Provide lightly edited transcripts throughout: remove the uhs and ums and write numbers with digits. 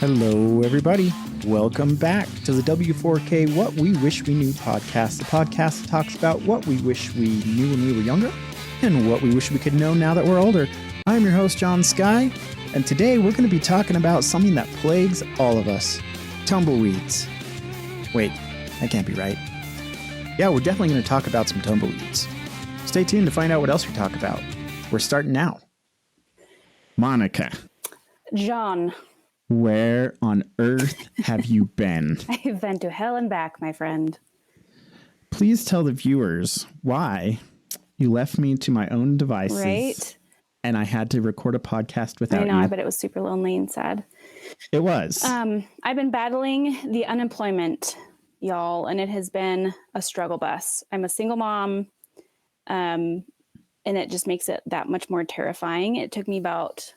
Hello, everybody. Welcome back to the W4K What We Wish We Knew podcast, the podcast that talks about what we wish we knew when we were younger and what we wish we could know now that we're older. I'm your host, John Sky, and today we're going to be talking about something that plagues all of us, tumbleweeds. Wait, that can't be right. Yeah, we're definitely going to talk about some tumbleweeds. Stay tuned to find out what else we talk about. We're starting now. Monica. John. Where on earth have you been? I've been to hell and back, my friend. Please tell the viewers why you left me to my own devices. Right? And I had to record a podcast without you. I know, I bet it was super lonely and sad. It was. I've been battling the unemployment, y'all, and it has been a struggle bus. I'm a single mom, and it just makes it that much more terrifying. It took me about,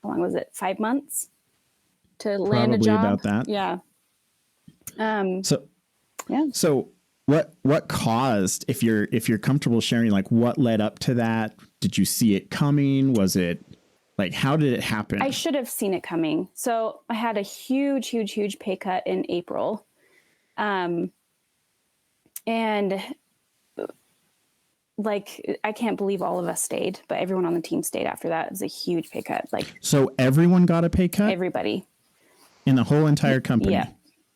how long was it? 5 months? To land a job. About that. Yeah. So what caused, if you're comfortable sharing, like what led up to that? Did you see it coming? Was it like, how did it happen? I should have seen it coming. So I had a huge pay cut in April. And like, I can't believe all of us stayed, but everyone on the team stayed after that. It was a huge pay cut. Like, so everyone got a pay cut? Everybody. In the whole entire company?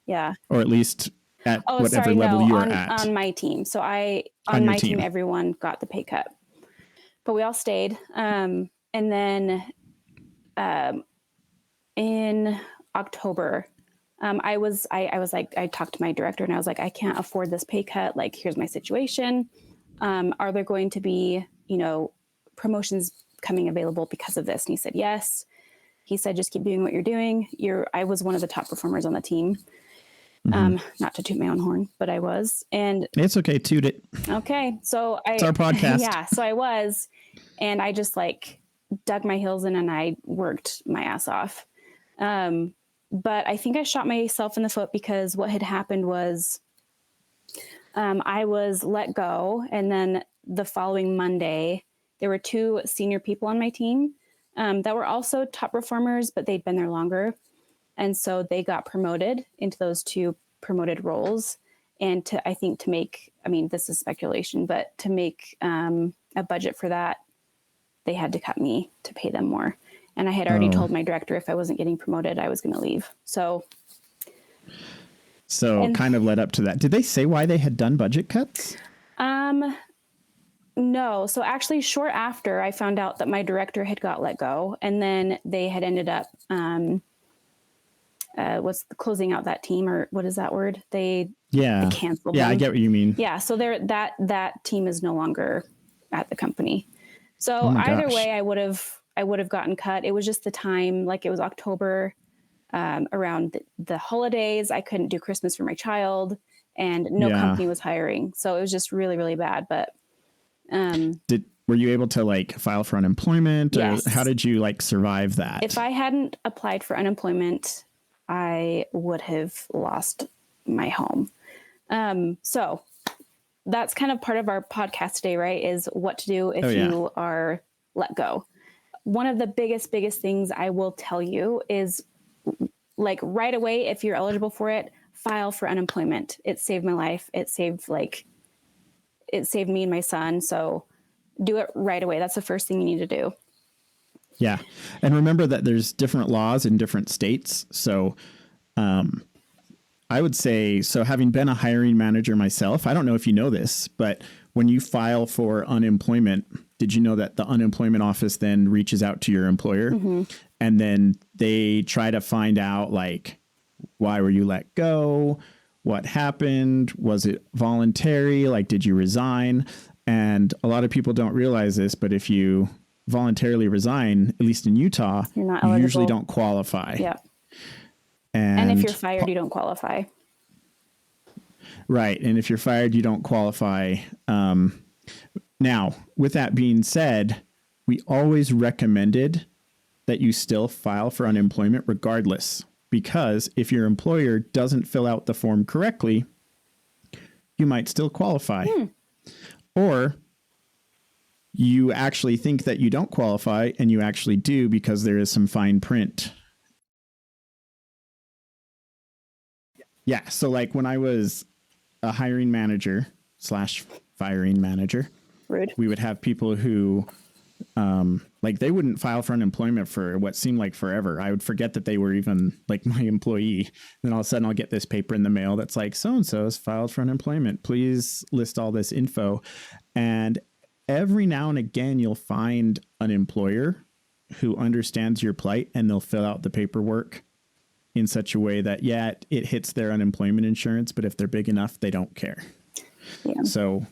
Yeah. Or at least at whatever level you are at? On my team. So on my team, everyone got the pay cut. But we all stayed. And then in October, I was like, I talked to my director and I was like, I can't afford this pay cut. Like, here's my situation. Are there going to be, promotions coming available because of this? And he said, yes. He said, just keep doing what you're doing. I was one of the top performers on the team. Not to toot my own horn, but I was. And it's okay. Toot it. Okay. So it's our podcast. Yeah. So I was, and I just like dug my heels in and I worked my ass off. But I think I shot myself in the foot because what had happened was, I was let go. And then the following Monday, there were 2 senior people on my team that were also top performers, but they'd been there longer. And so they got promoted into those 2 promoted roles. And I think to make, this is speculation, but to make a budget for that, they had to cut me to pay them more. And I had already told my director if I wasn't getting promoted, I was going to leave. So kind of led up to that. Did they say why they had done budget cuts? No. So actually short after I found out that my director had got let go, and then they had ended up, closing out that team, or what is that word? They canceled them. Yeah, I get what you mean. Yeah. So that team is no longer at the company. So either way, I would have gotten cut. It was just the time, like it was October, around the holidays. I couldn't do Christmas for my child, and no company was hiring. So it was just really, really bad. But were you able to like file for unemployment? Yes. Or how did you like survive that? If I hadn't applied for unemployment, I would have lost my home. So that's kind of part of our podcast today, right? Is what to do if you are let go. One of the biggest things I will tell you is, like, right away, if you're eligible for it, file for unemployment. It saved my life. It saved me and my son. So do it right away. That's the first thing you need to do. Yeah. And remember that there's different laws in different states. So I would say, so having been a hiring manager myself, I don't know if you know this, but when you file for unemployment, did you know that the unemployment office then reaches out to your employer? Mm-hmm. And then they try to find out, like, why were you let go? What happened? Was it voluntary? Like, did you resign? And a lot of people don't realize this, but if you voluntarily resign, at least in Utah, you're not eligible. You eligible. usually don't qualify. Yeah. And if you're fired, you don't qualify. Right. And if you're fired, you don't qualify. Now, with that being said, we always recommended that you still file for unemployment regardless, because if your employer doesn't fill out the form correctly, you might still qualify. Or you actually think that you don't qualify and you actually do, because there is some fine print Yeah. So like when I was a hiring manager slash firing manager, Rude. we would have people who like they wouldn't file for unemployment for what seemed like forever. I would forget that they were even like my employee. Then all of a sudden I'll get this paper in the mail that's like, so-and-so has filed for unemployment. Please list all this info. And every now and again, you'll find an employer who understands your plight and they'll fill out the paperwork in such a way that, yeah, it hits their unemployment insurance, but if they're big enough, they don't care. Yeah. So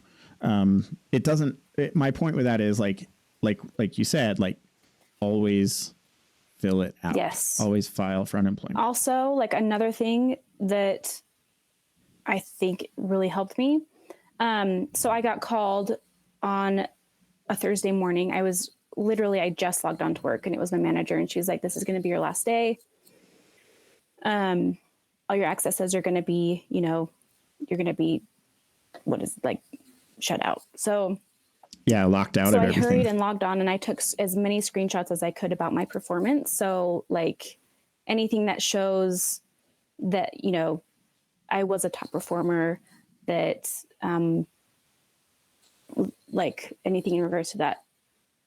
it doesn't, my point with that is like you said, like always fill it out. Yes. Always file for unemployment. Also, like another thing that I think really helped me. So I got called on a Thursday morning. I just logged on to work and it was my manager and she was like, this is going to be your last day. All your accesses are going to be, you're going to be, shut out. So yeah, locked out of everything. I hurried and logged on and I took as many screenshots as I could about my performance. So like anything that shows that, I was a top performer, that, like anything in regards to that,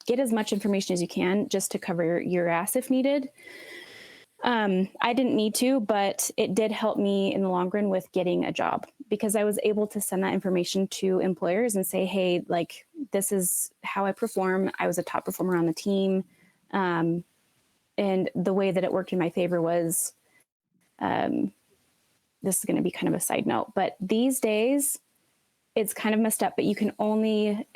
get as much information as you can just to cover your ass if needed. I didn't need to, but it did help me in the long run with getting a job because I was able to send that information to employers and say, hey, like, this is how I perform. I was a top performer on the team. And the way that it worked in my favor was, this is going to be kind of a side note, but these days it's kind of messed up, but you can only,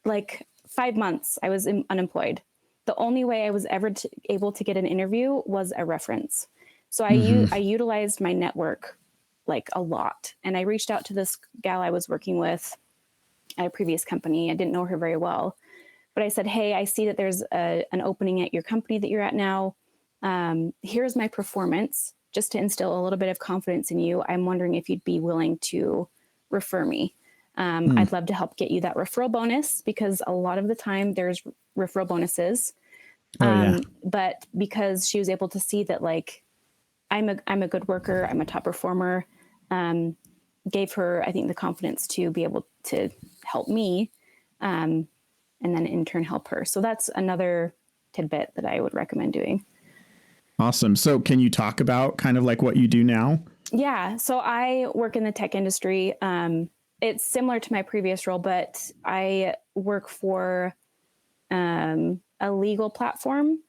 like 5 months I was unemployed. The only way I was ever able to get an interview was a reference. So I utilized my network like a lot. And I reached out to this gal I was working with at a previous company. I didn't know her very well, but I said, hey, I see that there's an opening at your company that you're at now. Here's my performance just to instill a little bit of confidence in you. I'm wondering if you'd be willing to refer me. I'd love to help get you that referral bonus because a lot of the time there's referral bonuses. But because she was able to see that like, I'm a good worker, I'm a top performer, gave her, I think, the confidence to be able to help me, and then in turn help her. So that's another tidbit that I would recommend doing. Awesome. So can you talk about kind of like what you do now? Yeah. So I work in the tech industry. It's similar to my previous role, but I work for a legal platform.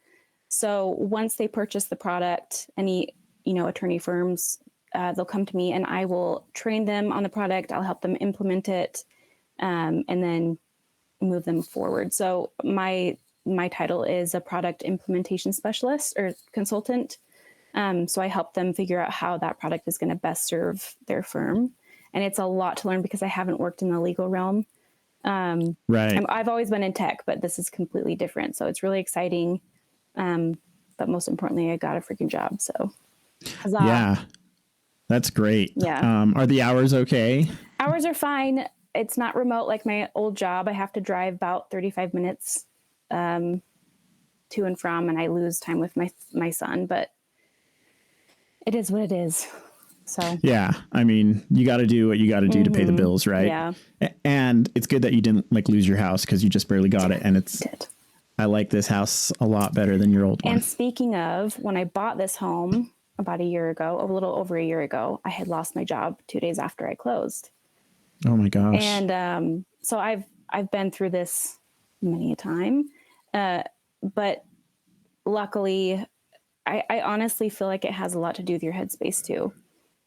So once they purchase the product, any, attorney firms, they'll come to me and I will train them on the product. I'll help them implement it, and then move them forward. So my title is a product implementation specialist or consultant. So I help them figure out how that product is going to best serve their firm. And it's a lot to learn because I haven't worked in the legal realm. Right. I've always been in tech, but this is completely different. So it's really exciting. But most importantly, I got a freaking job. So huzzah. Yeah, that's great. Yeah. Are the hours okay? Hours are fine. It's not remote like my old job. I have to drive about 35 minutes to and from, and I lose time with my son, but it is what it is. So yeah, I mean, you got to do what you got to do to pay the bills, right? Yeah. And it's good that you didn't like lose your house because you just barely got it. And I like this house a lot better than your old one. And speaking of, when I bought this home about a little over a year ago, I had lost my job 2 days after I closed. Oh my gosh. And so I've been through this many a time, but luckily, I honestly feel like it has a lot to do with your headspace too.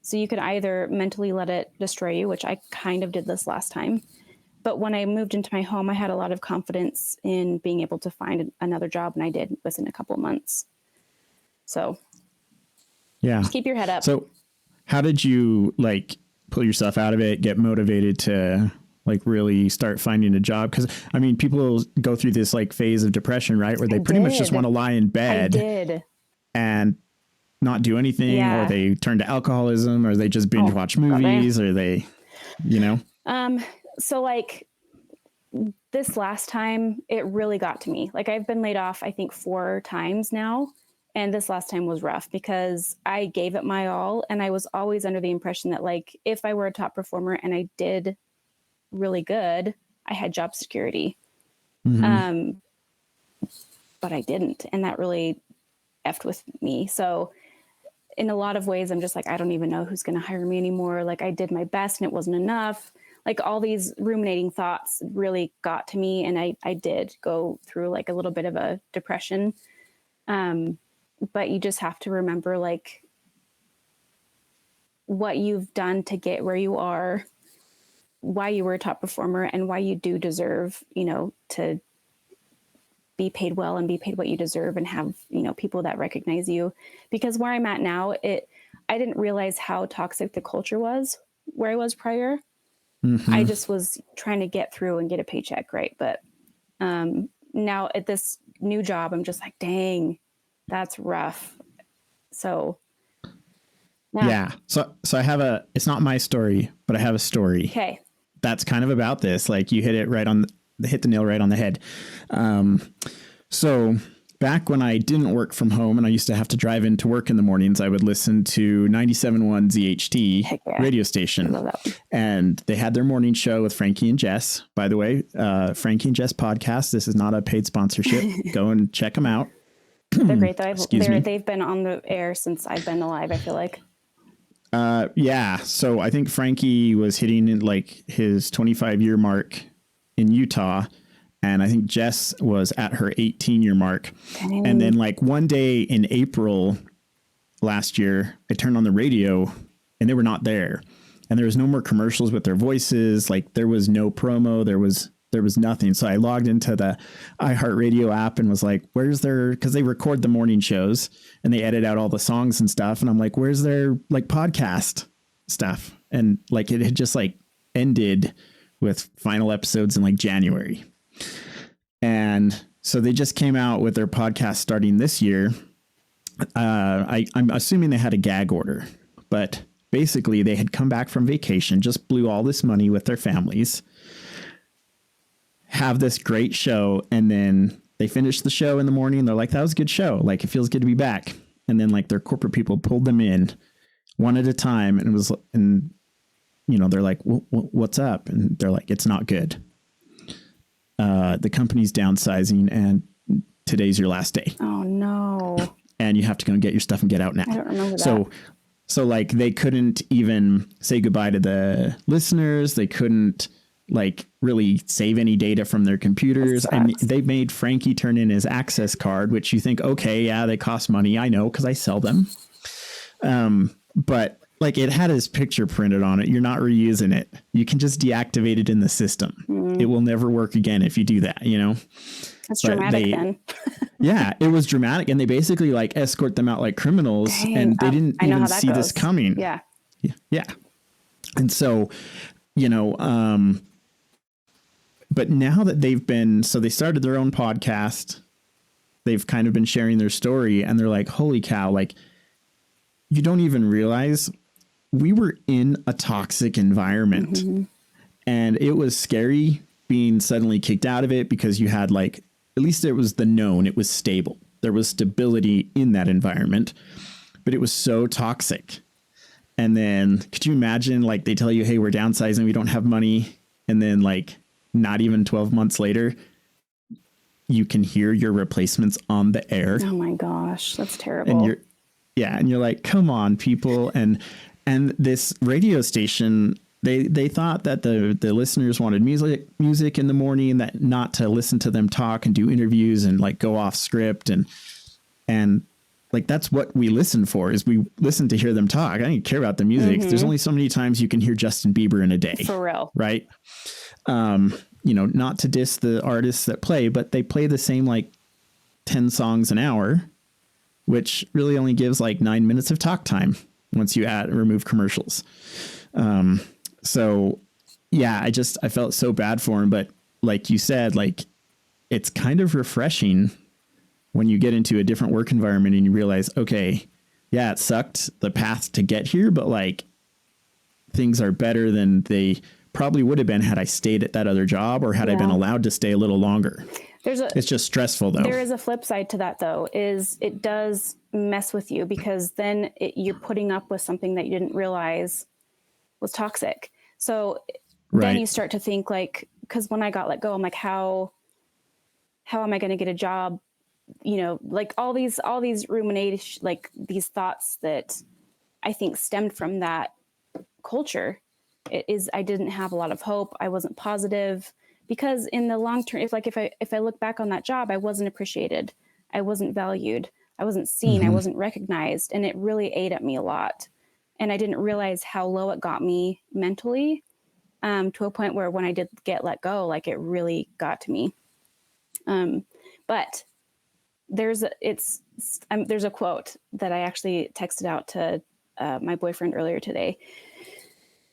So you could either mentally let it destroy you, which I kind of did this last time. But when I moved into my home, I had a lot of confidence in being able to find another job, and I did within a couple of months. So yeah, just keep your head up. So how did you like pull yourself out of it, get motivated to like really start finding a job? Because I mean, people go through this like phase of depression, right? Where they pretty much just want to lie in bed and not do anything, or they turn to alcoholism, or they just binge watch movies, or they, So like this last time, it really got to me. Like I've been laid off, I think 4 times now. And this last time was rough because I gave it my all. And I was always under the impression that, like, if I were a top performer and I did really good, I had job security. But I didn't. And that really effed with me. So in a lot of ways, I'm just like, I don't even know who's going to hire me anymore. Like, I did my best and it wasn't enough. Like, all these ruminating thoughts really got to me. And I did go through like a little bit of a depression. But you just have to remember, like, what you've done to get where you are, why you were a top performer, and why you do deserve, you know, to be paid well and be paid what you deserve and have, you know, people that recognize you. Because where I'm at now, I didn't realize how toxic the culture was where I was prior. I just was trying to get through and get a paycheck, right? But now at this new job, I'm just like, dang, that's rough. So yeah. So I have it's not my story, but I have a story. Okay. That's kind of about this. Like, you hit the nail right on the head. So back when I didn't work from home and I used to have to drive into work in the mornings, I would listen to 97.1 ZHT radio station. And they had their morning show with Frankie and Jess. By the way, Frankie and Jess podcast. This is not a paid sponsorship. Go and check them out. They're great though. They've been on the air since I've been alive, I feel like. Yeah. So I think Frankie was hitting like his 25-year mark in Utah. And I think Jess was at her 18-year mark. Dang. And then like one day in April last year, I turned on the radio and they were not there. And there was no more commercials with their voices. Like, there was no promo. There was nothing. So I logged into the iHeartRadio app and was like, because they record the morning shows and they edit out all the songs and stuff. And I'm like, where's their like podcast stuff? And like, it had just like ended with final episodes in like January. And so they just came out with their podcast starting this year. I'm assuming they had a gag order, but basically they had come back from vacation, just blew all this money with their families, have this great show, and then they finished the show in the morning and they're like, that was a good show. Like, it feels good to be back. And then like their corporate people pulled them in one at a time and you know, they're like, what's up? And they're like, it's not good. The company's downsizing and today's your last day. Oh no. And you have to go and get your stuff and get out now. I don't remember that. So like they couldn't even say goodbye to the listeners. They couldn't like really save any data from their computers. I mean, they made Frankie turn in his access card, which you think, okay, yeah, they cost money. I know, because I sell them. But like, it had his picture printed on it. You're not reusing it. You can just deactivate it in the system. It will never work again if you do that, you know? That's dramatic then. Yeah, it was dramatic. And they basically like escort them out like criminals. Dang, and they didn't even see this coming. Yeah. Yeah. And so, you know, but now that they started their own podcast, they've kind of been sharing their story and they're like, holy cow, like, you don't even realize we were in a toxic environment and it was scary being suddenly kicked out of it, because you had like, at least it was the known, it was stable. There was stability in that environment, but it was so toxic. And then could you imagine, like, they tell you, hey, we're downsizing, we don't have money. And then like, not even 12 months later, you can hear your replacements on the air. Oh my gosh, that's terrible. And you're like, come on, people. And this radio station, they thought that the listeners wanted music in the morning, that not to listen to them talk and do interviews and like go off script. And like, that's what we listen for, is we listen to hear them talk. I don't care about the music. There's only so many times you can hear Justin Bieber in a day. For real. Right. You know, not to diss the artists that play, but they play the same like 10 songs an hour, which really only gives like 9 minutes of talk time once you remove commercials. So yeah, I felt so bad for him, but like you said, like, it's kind of refreshing when you get into a different work environment and you realize, okay, yeah, it sucked the path to get here, but like, things are better than they probably would have been had I stayed at that other job, or had I been allowed to stay a little longer. It's just stressful though. There is a flip side to that though, is it does mess with you, because then you're putting up with something that you didn't realize was toxic. So then you start to think like, because when I got let go, I'm like, how am I going to get a job? You know, like all these rumination, like these thoughts that I think stemmed from that culture. I didn't have a lot of hope. I wasn't positive, because in the long term, if I look back on that job, I wasn't appreciated. I wasn't valued. I wasn't seen. I wasn't recognized. And it really ate at me a lot. And I didn't realize how low it got me mentally, to a point where when I did get let go, like it really got to me. But there's a quote that I actually texted out to my boyfriend earlier today,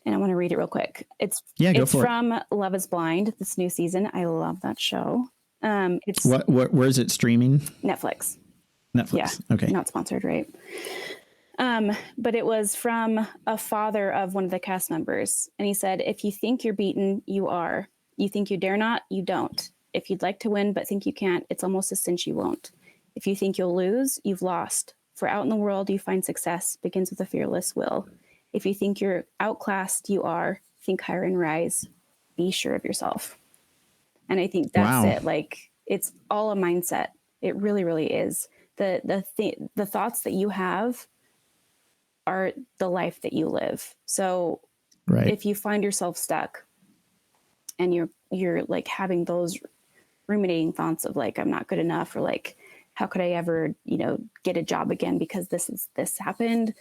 and I want to read it real quick. It's from Love is Blind, this new season. I love that show. It's where is it streaming? Netflix. Yeah. Okay. Not sponsored, right? But it was from a father of one of the cast members. And he said, if you think you're beaten, you are. You think you dare not, you don't. If you'd like to win, but think you can't, it's almost a cinch you won't. If you think you'll lose, you've lost. For out in the world, you find success begins with a fearless will. If you think you're outclassed, you are. Think higher and rise. Be sure of yourself. And I think that's it. Like, it's all a mindset. It really, really is. The thoughts that you have are the life that you live. So if you find yourself stuck and you're like having those ruminating thoughts of like, I'm not good enough, or like, how could I ever, get a job again because this happened,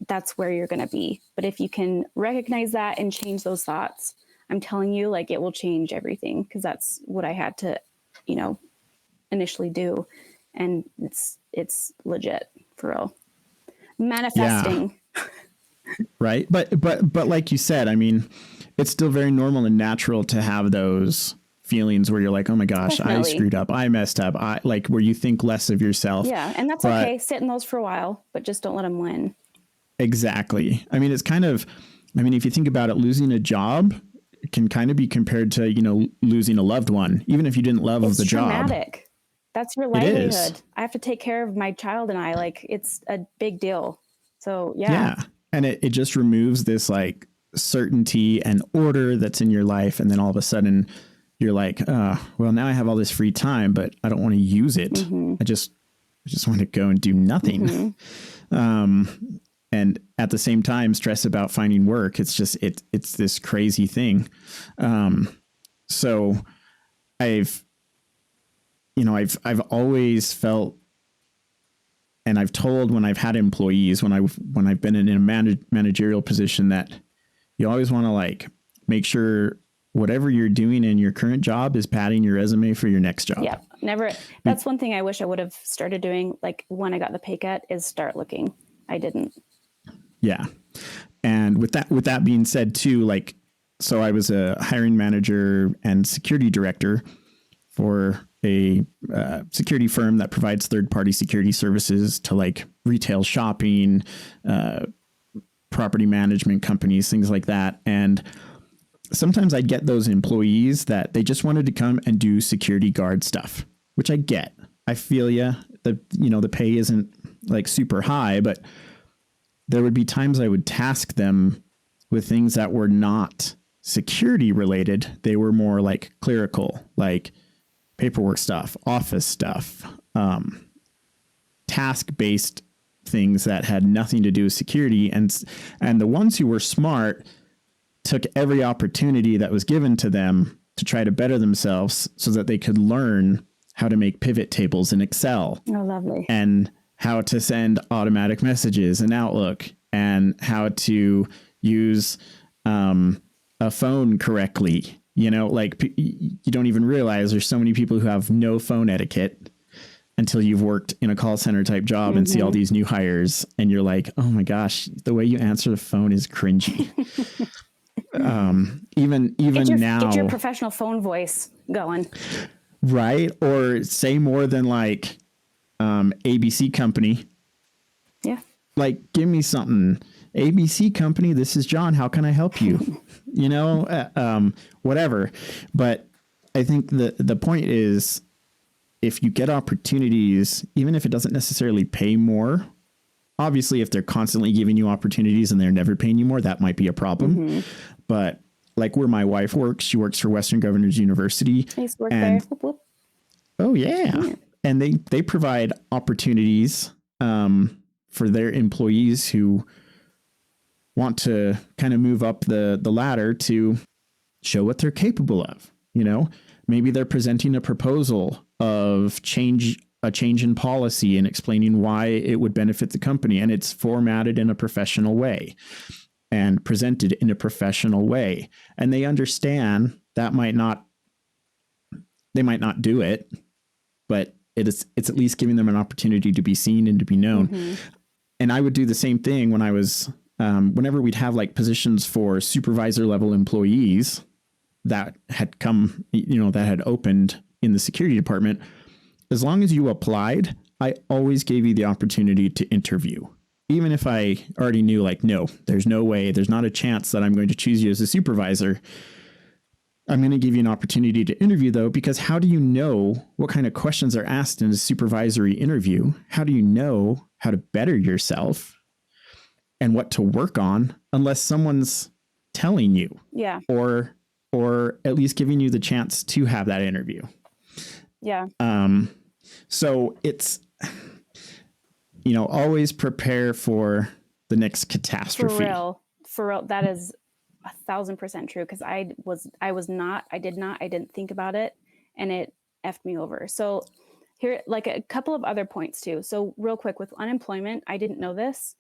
that's where you're going to be. But if you can recognize that and change those thoughts, I'm telling you, like, it will change everything, because that's what I had to, initially do. And it's legit, for real. Manifesting. Yeah. Right. But like you said, I mean, it's still very normal and natural to have those feelings where you're like, oh my gosh, definitely. I screwed up. I messed up. Where you think less of yourself. Yeah. And that's okay. Sit in those for a while, but just don't let them win. Exactly. I mean, it's kind of, if you think about it, losing a job can kind of be compared to, losing a loved one, even if you didn't love the job. Traumatic. That's your livelihood. I have to take care of my child and I, like, it's a big deal. So yeah. Yeah. And it just removes this like certainty and order that's in your life. And then all of a sudden you're like, well, now I have all this free time, but I don't want to use it. Mm-hmm. I just want to go and do nothing. Mm-hmm. And at the same time, stress about finding work. It's just, it's this crazy thing. So I've always felt, and I've told when I've had employees, when I've been in a managerial position, that you always want to like make sure whatever you're doing in your current job is padding your resume for your next job. Yeah. Never. That's one thing I wish I would have started doing. Like when I got the pay cut, is start looking. I didn't. Yeah. And with that being said too, like, so I was a hiring manager and security director for a security firm that provides third-party security services to like retail shopping, property management companies, things like that. And sometimes I'd get those employees that they just wanted to come and do security guard stuff, which I get. I feel you. The pay isn't like super high, but there would be times I would task them with things that were not security related. They were more like clerical, like paperwork stuff, office stuff, task-based things that had nothing to do with security. And the ones who were smart took every opportunity that was given to them to try to better themselves so that they could learn how to make pivot tables in Excel. Oh, lovely. And how to send automatic messages in Outlook, and how to use a phone correctly. Like you don't even realize there's so many people who have no phone etiquette until you've worked in a call center type job. Mm-hmm. And see all these new hires and you're like, oh my gosh, the way you answer the phone is cringy. Even now, get your professional phone voice going. Right. Or say more than like, ABC company. Yeah. Like, give me something. ABC company, this is John. How can I help you? Whatever. But I think the point is if you get opportunities, even if it doesn't necessarily pay more, obviously if they're constantly giving you opportunities and they're never paying you more, that might be a problem. But like where my wife works, she works for Western Governors University. I used to work and there. Whoop, whoop. Oh yeah. And they provide opportunities for their employees who want to kind of move up the ladder to show what they're capable of. You know, maybe they're presenting a proposal of a change in policy and explaining why it would benefit the company. And it's formatted in a professional way and presented in a professional way. And they understand that they might not do it, but it's at least giving them an opportunity to be seen and to be known. And I would do the same thing when I was, whenever we'd have like positions for supervisor level employees that had come, that had opened in the security department. As long as you applied, I always gave you the opportunity to interview. Even if I already knew like, no, there's no way, there's not a chance that I'm going to choose you as a supervisor. I'm going to give you an opportunity to interview though, because how do you know what kind of questions are asked in a supervisory interview? How do you know how to better yourself and what to work on unless someone's telling you? Yeah. Or at least giving you the chance to have that interview. Yeah. So it's, always prepare for the next catastrophe. For real. That is 1,000% true. Cause I didn't think about it and it effed me over. So here, like a couple of other points too. So real quick with unemployment, I didn't know this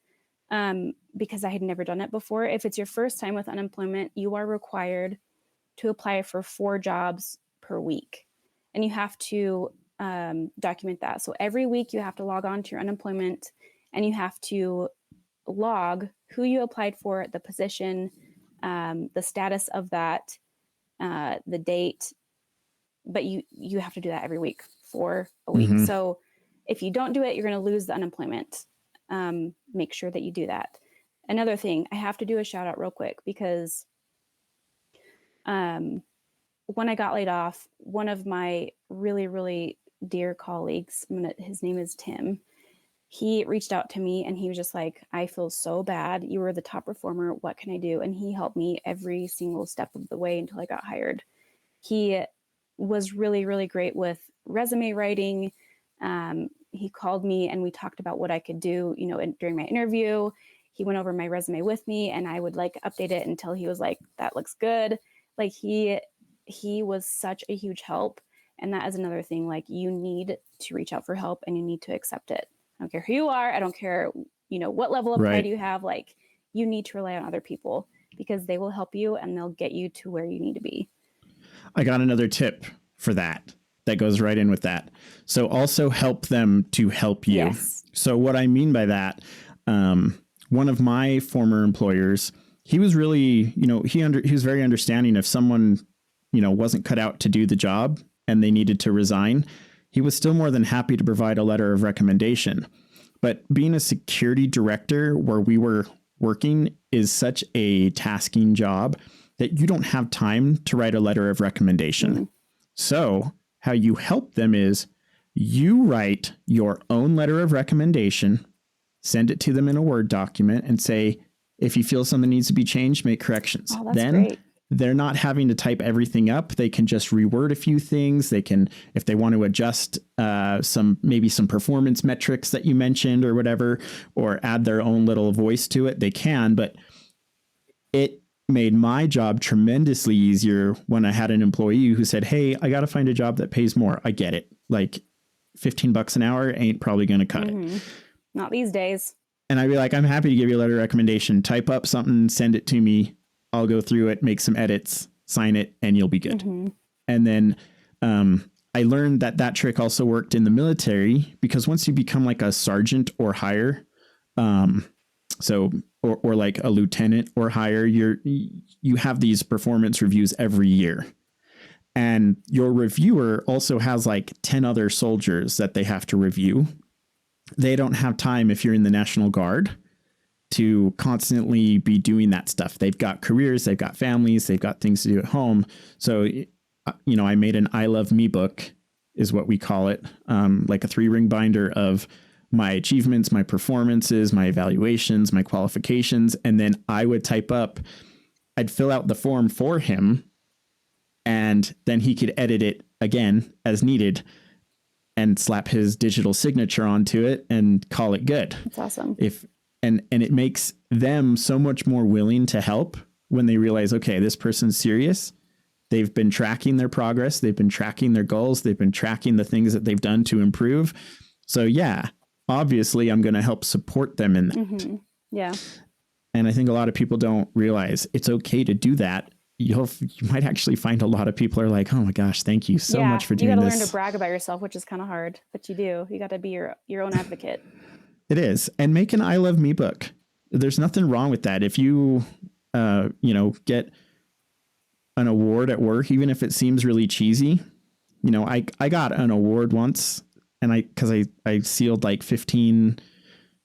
because I had never done it before. If it's your first time with unemployment, you are required to apply for 4 jobs per week. And you have to document that. So every week you have to log on to your unemployment and you have to log who you applied for, the position, the status of that, the date. But you have to do that every week for a week. So if you don't do it, you're going to lose the unemployment. Make sure that you do that. Another thing, I have to do a shout out real quick because when I got laid off, one of my really, really dear colleagues, his name is Tim, he reached out to me and he was just like, I feel so bad. You were the top performer. What can I do? And he helped me every single step of the way until I got hired. He was really, really great with resume writing. He called me and we talked about what I could do, during my interview. He went over my resume with me and I would like update it until he was like, that looks good. Like he was such a huge help. And that is another thing, like you need to reach out for help and you need to accept it. I don't care who you are. I don't care, what level of pride you have. Like you need to rely on other people because they will help you and they'll get you to where you need to be. I got another tip for that goes right in with that. So also help them to help you. Yes. So what I mean by that, one of my former employers, he was really, he was very understanding if someone, wasn't cut out to do the job and they needed to resign. He was still more than happy to provide a letter of recommendation. But being a security director where we were working is such a tasking job that you don't have time to write a letter of recommendation. So how you help them is you write your own letter of recommendation, send it to them in a Word document and say, if you feel something needs to be changed, make corrections. Oh, that's then great. They're not having to type everything up. They can just reword a few things. They can, if they want to adjust some performance metrics that you mentioned or whatever, or add their own little voice to it, they can. But it made my job tremendously easier when I had an employee who said, hey, I got to find a job that pays more. I get it. Like $15 an hour ain't probably going to cut it. Not these days. And I'd be like, I'm happy to give you a letter of recommendation. Type up something, send it to me. I'll go through it, make some edits, sign it, and you'll be good. And then I learned that trick also worked in the military because once you become like a sergeant or higher, or like a lieutenant or higher, you have these performance reviews every year. And your reviewer also has like 10 other soldiers that they have to review. They don't have time if you're in the National Guard to constantly be doing that stuff. They've got careers, they've got families, they've got things to do at home. So, I made an I Love Me book is what we call it. Like a 3-ring binder of my achievements, my performances, my evaluations, my qualifications. And then I would I'd fill out the form for him, and then he could edit it again as needed and slap his digital signature onto it and call it good. That's awesome. And it makes them so much more willing to help when they realize, okay, this person's serious. They've been tracking their progress. They've been tracking their goals. They've been tracking the things that they've done to improve. So yeah, obviously I'm going to help support them in that. Mm-hmm. Yeah. And I think a lot of people don't realize it's okay to do that. You might actually find a lot of people are like, oh my gosh, thank you so much for doing this. You got to learn to brag about yourself, which is kind of hard, but you do. You got to be your own advocate. It is. And make an I Love Me book. There's nothing wrong with that. If you, get an award at work, even if it seems really cheesy, I got an award once, and because I sealed like 15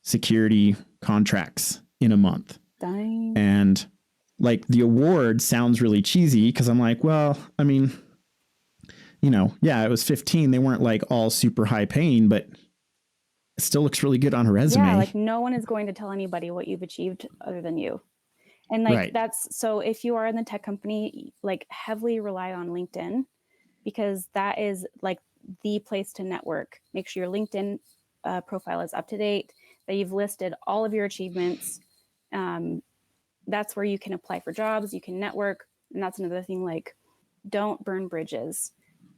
security contracts in a month. Dang. And like the award sounds really cheesy because I'm like, well, I mean, it was 15. They weren't like all super high paying, but it still looks really good on a resume. Yeah, like no one is going to tell anybody what you've achieved other than you. And like that's so if you are in the tech company, like heavily rely on LinkedIn, because that is like the place to network. Make sure your LinkedIn profile is up to date, that you've listed all of your achievements. That's where you can apply for jobs, you can network. And that's another thing, like don't burn bridges.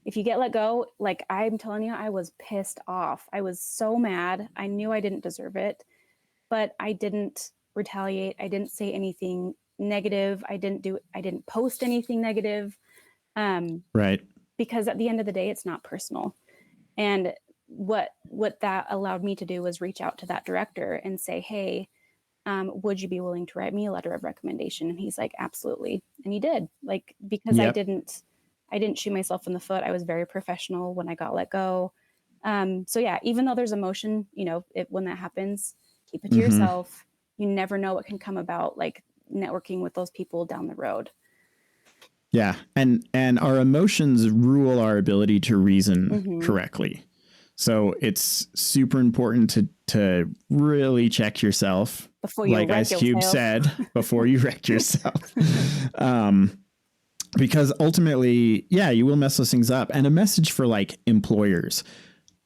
If you get let go, like I'm telling you, I was pissed off. I was so mad. I knew I didn't deserve it, but I didn't retaliate. I didn't say anything negative. I didn't post anything negative. Right. Because at the end of the day, it's not personal. And what that allowed me to do was reach out to that director and say, hey, would you be willing to write me a letter of recommendation? And he's like, absolutely. And he did, like, because I didn't shoot myself in the foot. I was very professional when I got let go. So yeah, even though there's emotion, when that happens, keep it to yourself. You never know what can come about, like networking with those people down the road. Yeah. And our emotions rule our ability to reason correctly. So it's super important to really check yourself. Before you like Ice Cube said, before you wreck yourself. Because ultimately, you will mess those things up. And a message for like employers.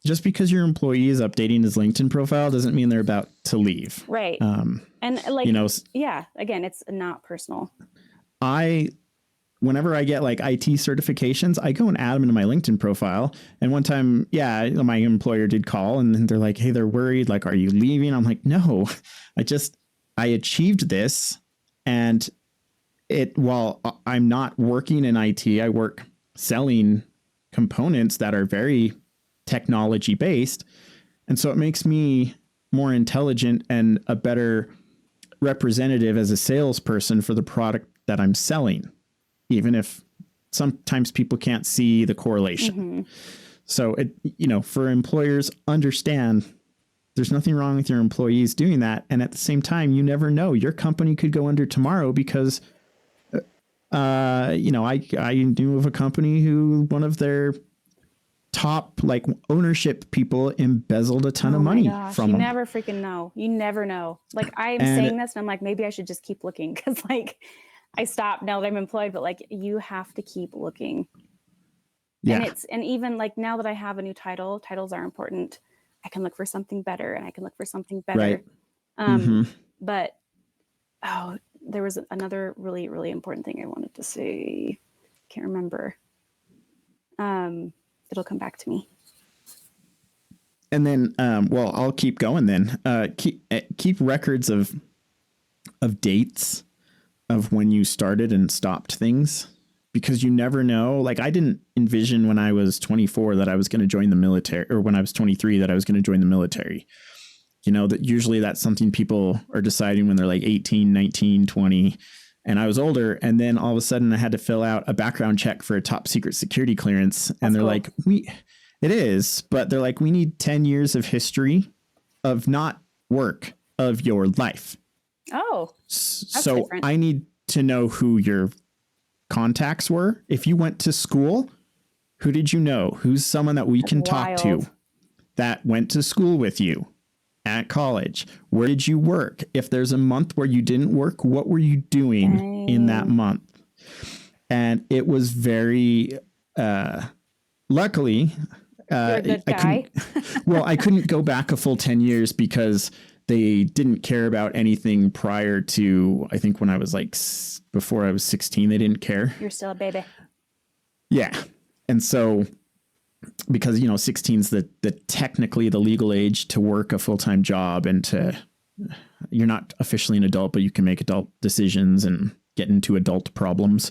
Just because your employee is updating his LinkedIn profile doesn't mean they're about to leave. Right. And like, again, it's not personal. Whenever I get like IT certifications, I go and add them into my LinkedIn profile. And one time, my employer did call and they're like, hey, they're worried. Like, are you leaving? I'm like, no, I achieved this. And while I'm not working in IT, I work selling components that are very technology based. And so it makes me more intelligent and a better representative as a salesperson for the product that I'm selling, even if sometimes people can't see the correlation. So for employers, understand there's nothing wrong with your employees doing that. And at the same time, you never know, your company could go under tomorrow because, I knew of a company who one of their top like ownership people embezzled a ton of money from you them. Never freaking know. You never know. Like I'm saying this and I'm like, maybe I should just keep looking. Cause like I stopped now that I'm employed, but like you have to keep looking. Yeah. And even like now that I have a new titles are important. I can look for something better and I can look for something better. Right. But there was another really, really important thing I wanted to say. Can't remember. It'll come back to me. And then, I'll keep going then. Keep records of dates of when you started and stopped things, because you never know. Like I didn't envision when I was 24 that I was going to join the military, or when I was 23 that I was going to join the military. That usually that's something people are deciding when they're like 18, 19, 20. And I was older, and then all of a sudden I had to fill out a background check for a top secret security clearance. And they're like, it is, but they're like, we need 10 years of history of not work of your life. Oh, so different. I need to know who your contacts were. If you went to school, Who did you know? Who's someone that we can talk to wild. that went to school with you at college? Where did you work? If there's a month where you didn't work, what were you doing in that Dang. month? And it was very, luckily, You're a good I guy. I couldn't go back a full 10 years because they didn't care about anything prior to, I think when I was like, before I was 16, they didn't care. You're still a baby. Yeah. And so, because, 16 is the technically the legal age to work a full-time job and you're not officially an adult, but you can make adult decisions and get into adult problems.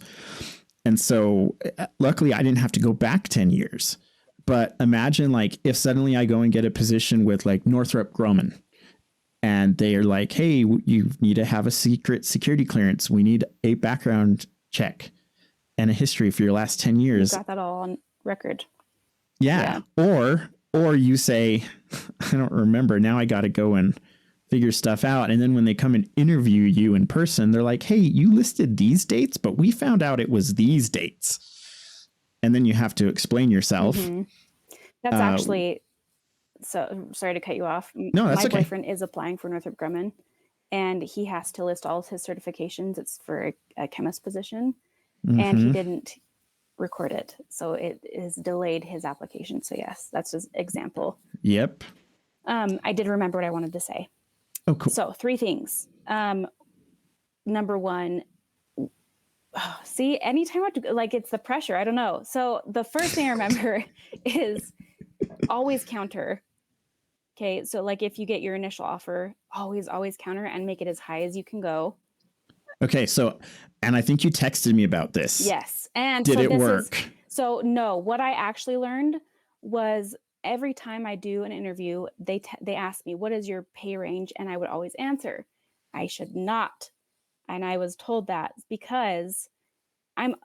And so luckily I didn't have to go back 10 years. But imagine like if suddenly I go and get a position with like Northrop Grumman and they are like, hey, you need to have a secret security clearance. We need a background check and a history for your last 10 years. You got that all on record. Yeah. Or you say, I don't remember. Now I got to go and figure stuff out. And then when they come and interview you in person, they're like, hey, you listed these dates, but we found out it was these dates. And then you have to explain yourself. Mm-hmm. That's actually, so sorry to cut you off. No, that's My okay. boyfriend is applying for Northrop Grumman and he has to list all of his certifications. It's for a chemist position and he didn't record it. So it has delayed his application. So yes, that's just example. Yep. I did remember what I wanted to say. Oh, cool. So 3 things. Number 1, see, anytime it's the pressure. I don't know. So the first thing I remember is always counter. Okay. So like if you get your initial offer, always counter and make it as high as you can go. Okay. So, and I think you texted me about this. Yes. And did so it work? No, what I actually learned was every time I do an interview, they ask me, what is your pay range? And I would always answer, I should not. And I was told that because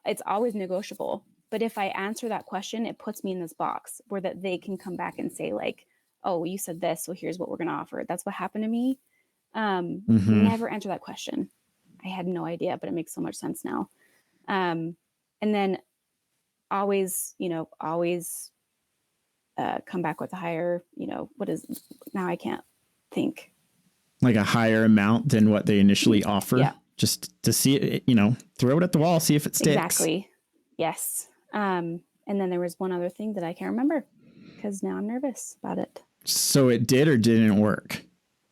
it's always negotiable. But if I answer that question, it puts me in this box where that they can come back and say like, oh, you said this, so here's what we're going to offer. That's what happened to me. Never answer that question. I had no idea, but it makes so much sense now. And then always come back with a higher, now I can't think. Like a higher amount than what they initially offer. Yeah. Just to see it, throw it at the wall, see if it sticks. Exactly. Yes. And then there was one other thing that I can't remember because now I'm nervous about it. So it did or didn't work?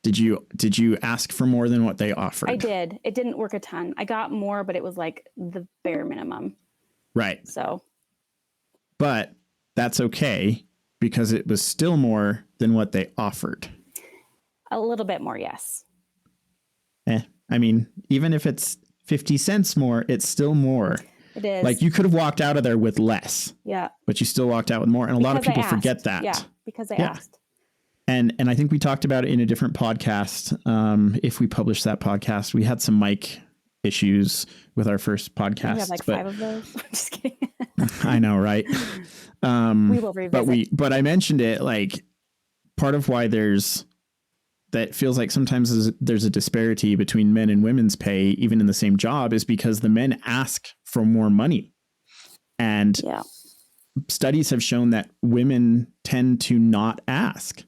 Did you ask for more than what they offered? I did. It didn't work a ton. I got more, but it was like the bare minimum. Right. So. But that's okay because it was still more than what they offered. A little bit more, yes. I mean, even if it's 50 cents more, it's still more. It is. Like you could have walked out of there with less. Yeah. But you still walked out with more. And a lot of people forget that. Yeah, because I asked. And I think we talked about it in a different podcast. If we published that podcast, we had some mic issues with our first podcast. We have like 5 of those. I'm just kidding. I know, right? We will revisit. But I mentioned it, like part of why that feels like sometimes there's a disparity between men and women's pay, even in the same job, is because the men ask for more money. And studies have shown that women tend to not ask.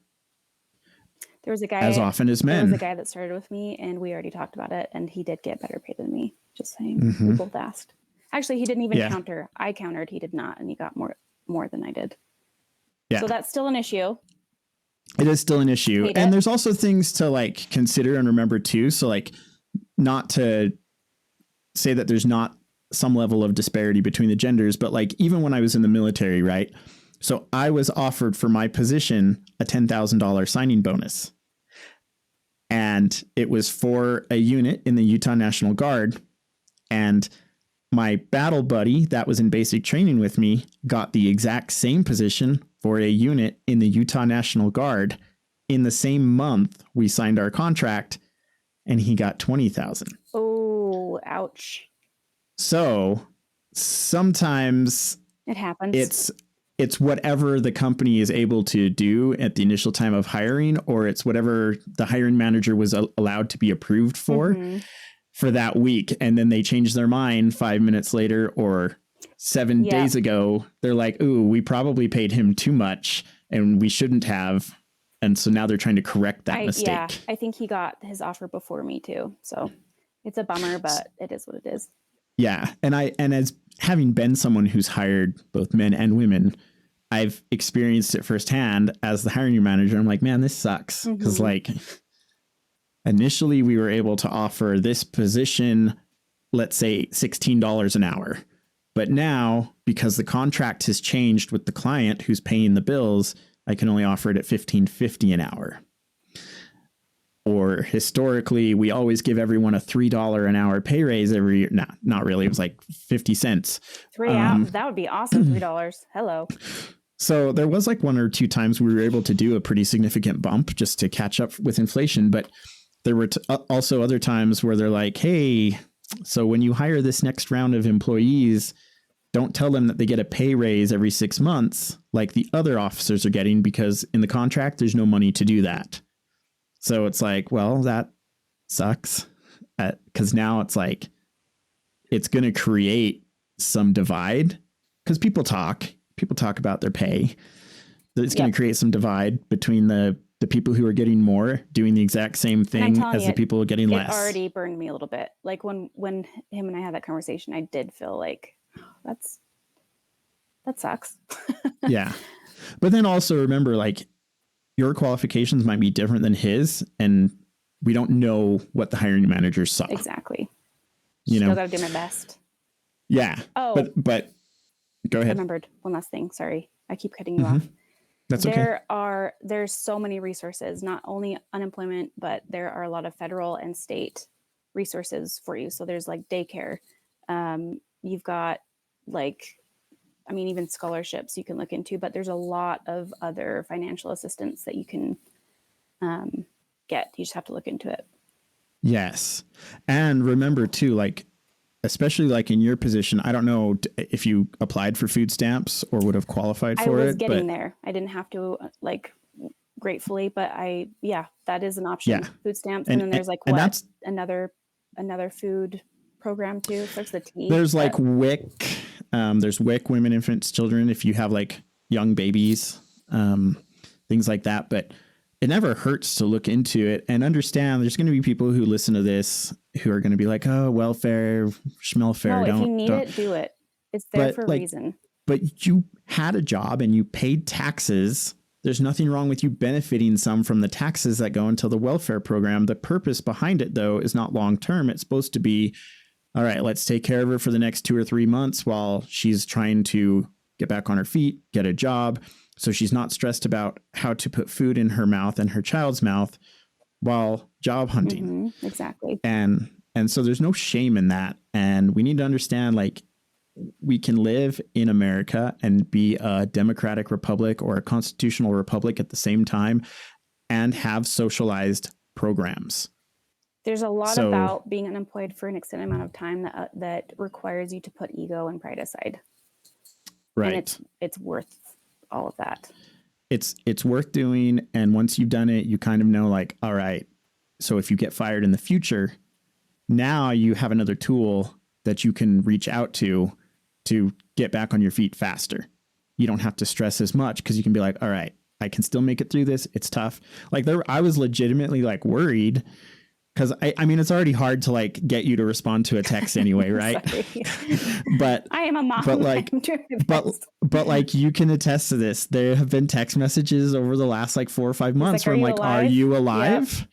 There was a guy as often as men. There was a guy that started with me and we already talked about it and he did get better pay than me. Just saying. We both asked. Actually, he didn't even counter. I countered. He did not. And he got more than I did. Yeah. So that's still an issue. It is still an issue. And there's also things to like consider and remember too. So like not to say that there's not some level of disparity between the genders, but like even when I was in the military, right? So I was offered for my position a $10,000 signing bonus. And it was for a unit in the Utah National Guard. And my battle buddy that was in basic training with me got the exact same position for a unit in the Utah National Guard. In the same month, we signed our contract and he got $20,000. Oh, ouch. So sometimes it happens. It's whatever the company is able to do at the initial time of hiring, or it's whatever the hiring manager was allowed to be approved for that week. And then they change their mind 5 minutes later or 7 days ago, they're like, ooh, we probably paid him too much and we shouldn't have. And so now they're trying to correct that mistake. Yeah, I think he got his offer before me too. So it's a bummer, but it is what it is. Yeah. And as having been someone who's hired both men and women, I've experienced it firsthand as the hiring manager. I'm like, man, this sucks. Because like initially we were able to offer this position, let's say $16 an hour. But now, because the contract has changed with the client who's paying the bills, I can only offer it at $15.50 an hour. Or historically, we always give everyone a $3 an hour pay raise every year. No, not really. It was like 50 cents. That would be awesome. $3. Hello. So there was like 1 or 2 times we were able to do a pretty significant bump just to catch up with inflation. But there were also other times where they're like, hey, so when you hire this next round of employees, don't tell them that they get a pay raise every 6 months like the other officers are getting, because in the contract, there's no money to do that. So it's like, well, that sucks, because now it's like, it's going to create some divide, because people talk about their pay. It's going to create some divide between the people who are getting more, doing the exact same thing as the people getting less. It already burned me a little bit. Like when him and I had that conversation, I did feel like, that sucks. Yeah. But then also remember, like, your qualifications might be different than his, and we don't know what the hiring manager saw. Exactly. You know, still got to do my best. Yeah. Oh, but go ahead. I remembered one last thing. Sorry. I keep cutting you off. That's okay. There's so many resources, not only unemployment, but there are a lot of federal and state resources for you. So there's like daycare. You've got even scholarships you can look into, but there's a lot of other financial assistance that you can get. You just have to look into it. Yes. And remember too, like, especially like in your position, I don't know if you applied for food stamps or would have qualified for it. I was getting there. I didn't have to, gratefully, but that is an option. Yeah. Food stamps. And then there's another food program too. It starts with a T. There's like WIC. There's WIC, Women, Infants, Children, if you have like young babies, things like that. But it never hurts to look into it and understand there's going to be people who listen to this who are going to be like, oh, welfare, schmelfare. No, if you need it, do it. It's there for a reason. But you had a job and you paid taxes. There's nothing wrong with you benefiting some from the taxes that go into the welfare program. The purpose behind it, though, is not long term. It's supposed to be, all right, let's take care of her for the next 2 or 3 months while she's trying to get back on her feet, get a job. So she's not stressed about how to put food in her mouth and her child's mouth while job hunting. Mm-hmm, exactly. And so there's no shame in that. And we need to understand, like, we can live in America and be a democratic republic or a constitutional republic at the same time and have socialized programs. There's a lot about being unemployed for an extended amount of time that requires you to put ego and pride aside. Right. And it's worth all of that. It's worth doing. And once you've done it, you kind of know, like, all right, so if you get fired in the future, now you have another tool that you can reach out to get back on your feet faster. You don't have to stress as much because you can be like, all right, I can still make it through this. It's tough. Like I was legitimately like worried because I mean, it's already hard to like get you to respond to a text anyway. Right. But I am a mom. But like, but like you can attest to this. There have been text messages over the last like 4 or 5 months where I'm like, are you alive? Yep.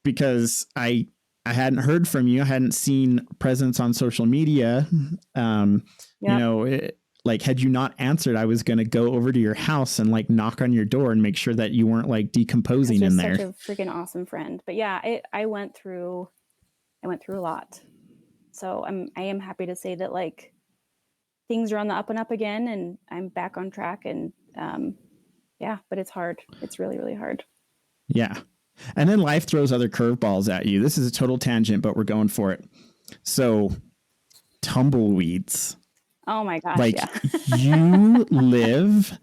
Because I hadn't heard from you. I hadn't seen presence on social media. You know, like had you not answered, I was going to go over to your house and like knock on your door and make sure that you weren't like decomposing in there. Such a freaking awesome friend. But yeah, I went through a lot. So I am happy to say that like things are on the up and up again and I'm back on track and but it's hard. It's really, really hard. Yeah. And then life throws other curveballs at you. This is a total tangent, but we're going for it. So tumbleweeds. Oh my gosh. Like you live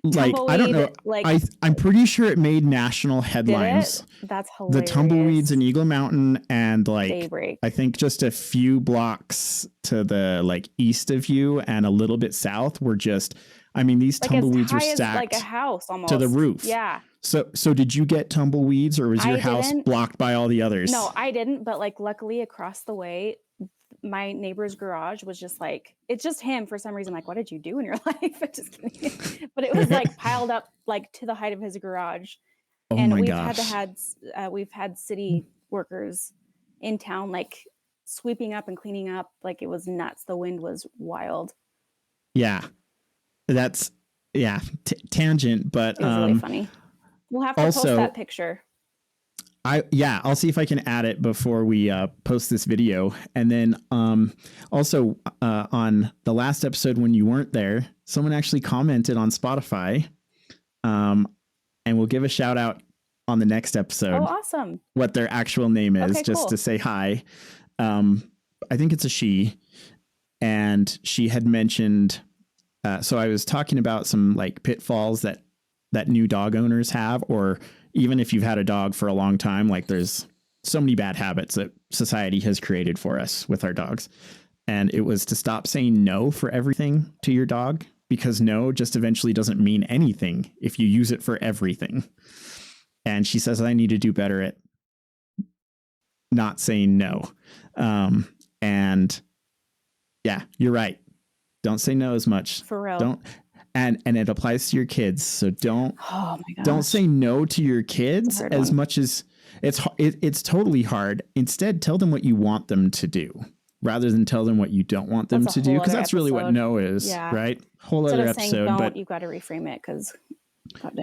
like, I don't know. Tumbleweed, I'm pretty sure it made national did headlines. it? That's The hilarious. tumbleweeds in Eagle Mountain and like, Daybreak. I think just a few blocks to the like east of you and a little bit south were just, I mean, these Like tumbleweeds were as high as stacked like a house almost. to the roof. Yeah. So did you get tumbleweeds or was your house didn't. blocked by all the others? No, I didn't. But like, luckily across the way, my neighbor's garage was just like, it's just him for some reason. Like, what did you do in your life? Just kidding. But it was like piled up like to the height of his garage. Oh And my we've gosh. we've had city workers in town like sweeping up and cleaning up. Like, it was nuts. The wind was wild. Yeah. That's tangent, but it was really funny. We'll have to also, post that picture. I'll see if I can add it before we post this video. And then also on the last episode when you weren't there, someone actually commented on Spotify. And we'll give a shout out on the next episode. Oh, awesome. What their actual name is, okay, just cool. to say hi. I think it's a she. And she had mentioned, so I was talking about some like pitfalls that new dog owners have, or even if you've had a dog for a long time, like there's so many bad habits that society has created for us with our dogs. And it was to stop saying no for everything to your dog, because no just eventually doesn't mean anything if you use it for everything. And she says, I need to do better at not saying no. And yeah, you're right. Don't say no as much. For real. Don't. And it applies to your kids. So don't say no to your kids as much as it's totally hard. Instead, tell them what you want them to do rather than tell them what you don't want them to do. Because that's really what no is, right? Whole Instead other of saying episode. don't, but you got to reframe it, because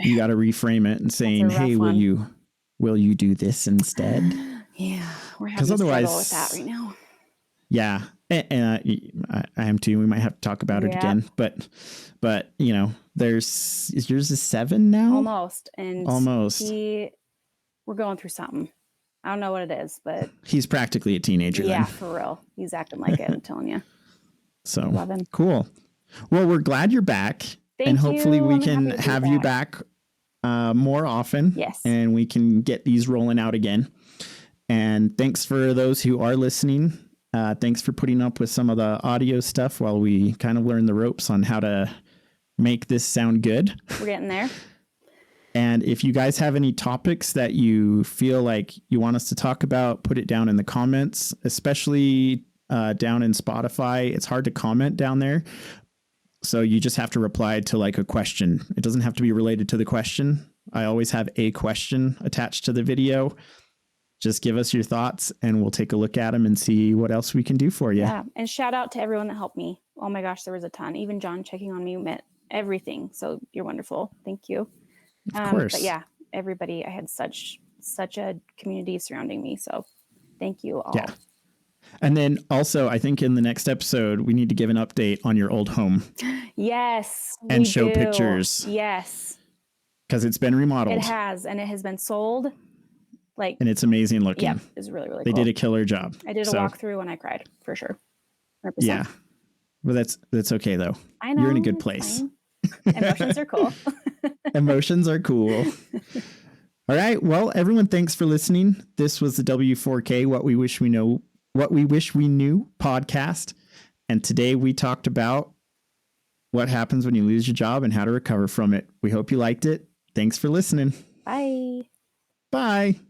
you got to reframe it and saying, hey, will you do this instead? Yeah, we're having a struggle with that right now. Yeah. And I am too. We might have to talk about it again, but you know, yours is 7 now, almost. We're going through something. I don't know what it is, but he's practically a teenager. Yeah, then. for real. He's acting like it. I'm telling you. So cool. Well, we're glad you're back, and hopefully we can have you back more often. Yes, and we can get these rolling out again. And thanks for those who are listening. Thanks for putting up with some of the audio stuff while we kind of learn the ropes on how to make this sound good. We're getting there. And if you guys have any topics that you feel like you want us to talk about, put it down in the comments, especially down in Spotify. It's hard to comment down there. So you just have to reply to like a question. It doesn't have to be related to the question. I always have a question attached to the video. Just give us your thoughts and we'll take a look at them and see what else we can do for you. Yeah. And shout out to everyone that helped me. Oh my gosh, there was a ton. Even John checking on me meant everything. So you're wonderful. Thank you. Of course. But yeah, everybody, I had such a community surrounding me. So thank you all. Yeah. And then also, I think in the next episode, we need to give an update on your old home. Yes. And show pictures. Yes. Because it's been remodeled. It has. And it has been sold. And it's amazing looking. Yeah, it's really, really cool. They did a killer job. I did a walkthrough and I cried, for sure. 100%. Yeah. Well, that's okay, though. I know. You're in a good place. Emotions are cool. Emotions are cool. All right. Well, everyone, thanks for listening. This was the W4K, What We Wish We Knew podcast. And today we talked about what happens when you lose your job and how to recover from it. We hope you liked it. Thanks for listening. Bye. Bye.